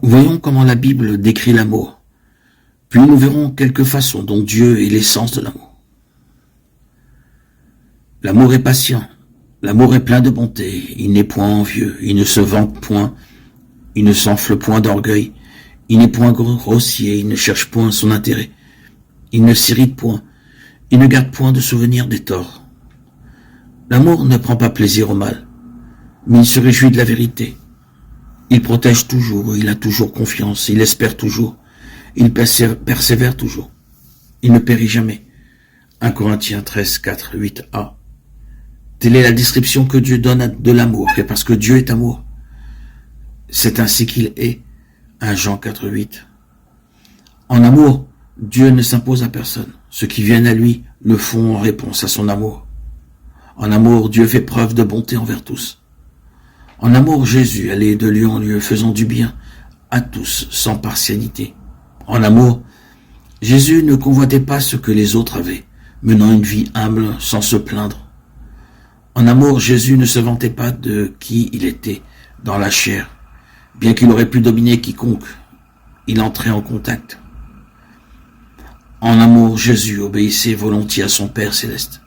Voyons comment la Bible décrit l'amour. Puis nous verrons quelques façons dont Dieu est l'essence de l'amour. L'amour est patient. L'amour est plein de bonté. Il n'est point envieux. Il ne se vante point. Il ne s'enfle point d'orgueil. Il n'est point grossier. Il ne cherche point son intérêt. Il ne s'irrite point. Il ne garde point de souvenir des torts. L'amour ne prend pas plaisir au mal, mais il se réjouit de la vérité. Il protège toujours, il a toujours confiance, il espère toujours, il persévère toujours. Il ne périt jamais. 1 Corinthiens 13, 4, 8a. Telle est la description que Dieu donne de l'amour, et parce que Dieu est amour. C'est ainsi qu'il est. 1 Jean 4, 8. En amour, Dieu ne s'impose à personne. Ceux qui viennent à lui le font en réponse à son amour. En amour, Dieu fait preuve de bonté envers tous. En amour, Jésus allait de lieu en lieu, faisant du bien à tous, sans partialité. En amour, Jésus ne convoitait pas ce que les autres avaient, menant une vie humble sans se plaindre. En amour, Jésus ne se vantait pas de qui il était dans la chair, bien qu'il aurait pu dominer quiconque. Il entrait en contact. En amour, Jésus obéissait volontiers à son Père céleste.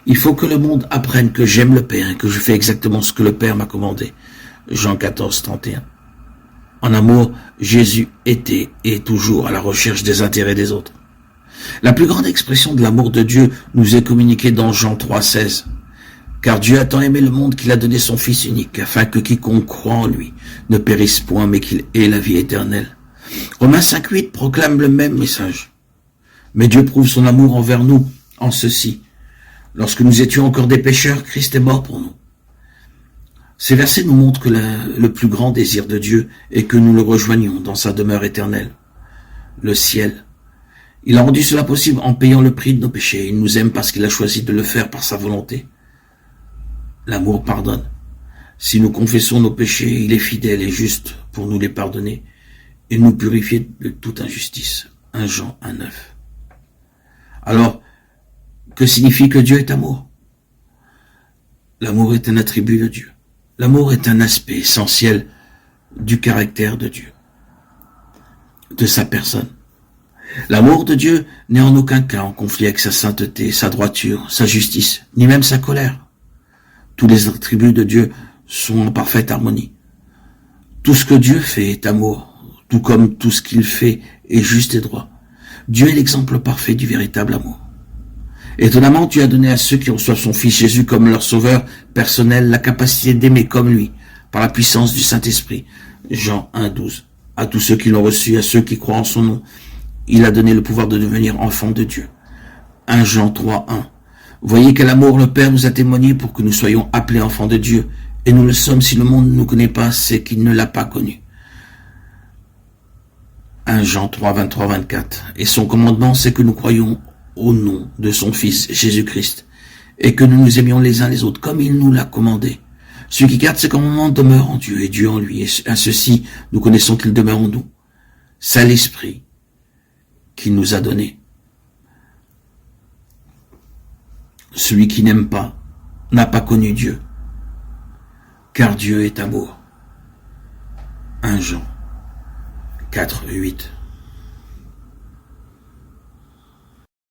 Il faut que le monde apprenne que j'aime le Père et que je fais exactement ce que le Père m'a commandé. Jean 14, 31. En amour, Jésus était et est toujours à la recherche des intérêts des autres. La plus grande expression de l'amour de Dieu nous est communiquée dans Jean 3, 16. Car Dieu a tant aimé le monde qu'il a donné son Fils unique, afin que quiconque croit en lui ne périsse point, mais qu'il ait la vie éternelle. Romains 5, 8 proclame le même message. Mais Dieu prouve son amour envers nous en ceci. Lorsque nous étions encore des pécheurs, Christ est mort pour nous. Ces versets nous montrent que le plus grand désir de Dieu est que nous le rejoignions dans sa demeure éternelle, le ciel. Il a rendu cela possible en payant le prix de nos péchés. Il nous aime parce qu'il a choisi de le faire par sa volonté. L'amour pardonne. Si nous confessons nos péchés, il est fidèle et juste pour nous les pardonner et nous purifier de toute injustice. 1 Jean 1, 9. Alors, que signifie que Dieu est amour? L'amour est un attribut de Dieu. L'amour est un aspect essentiel du caractère de Dieu, de sa personne. L'amour de Dieu n'est en aucun cas en conflit avec sa sainteté, sa droiture, sa justice, ni même sa colère. Tous les attributs de Dieu sont en parfaite harmonie. Tout ce que Dieu fait est amour, tout comme tout ce qu'il fait est juste et droit. Dieu est l'exemple parfait du véritable amour. Étonnamment, Dieu a donné à ceux qui reçoivent son Fils Jésus comme leur sauveur personnel la capacité d'aimer comme lui, par la puissance du Saint-Esprit. Jean 1, 12. À tous ceux qui l'ont reçu, à ceux qui croient en son nom, il a donné le pouvoir de devenir enfants de Dieu. 1 Jean 3, 1. Voyez quel amour le Père nous a témoigné pour que nous soyons appelés enfants de Dieu, et nous le sommes si le monde ne nous connaît pas, c'est qu'il ne l'a pas connu. 1 Jean 3, 23, 24. Et son commandement, c'est que nous croyons au nom de son Fils Jésus-Christ, et que nous nous aimions les uns les autres, comme il nous l'a commandé. Celui qui garde ses commandements demeure en Dieu, et Dieu en lui, et à ceci, nous connaissons qu'il demeure en nous. C'est l'Esprit qu'il nous a donné. Celui qui n'aime pas n'a pas connu Dieu, car Dieu est amour. 1 Jean 4, 8.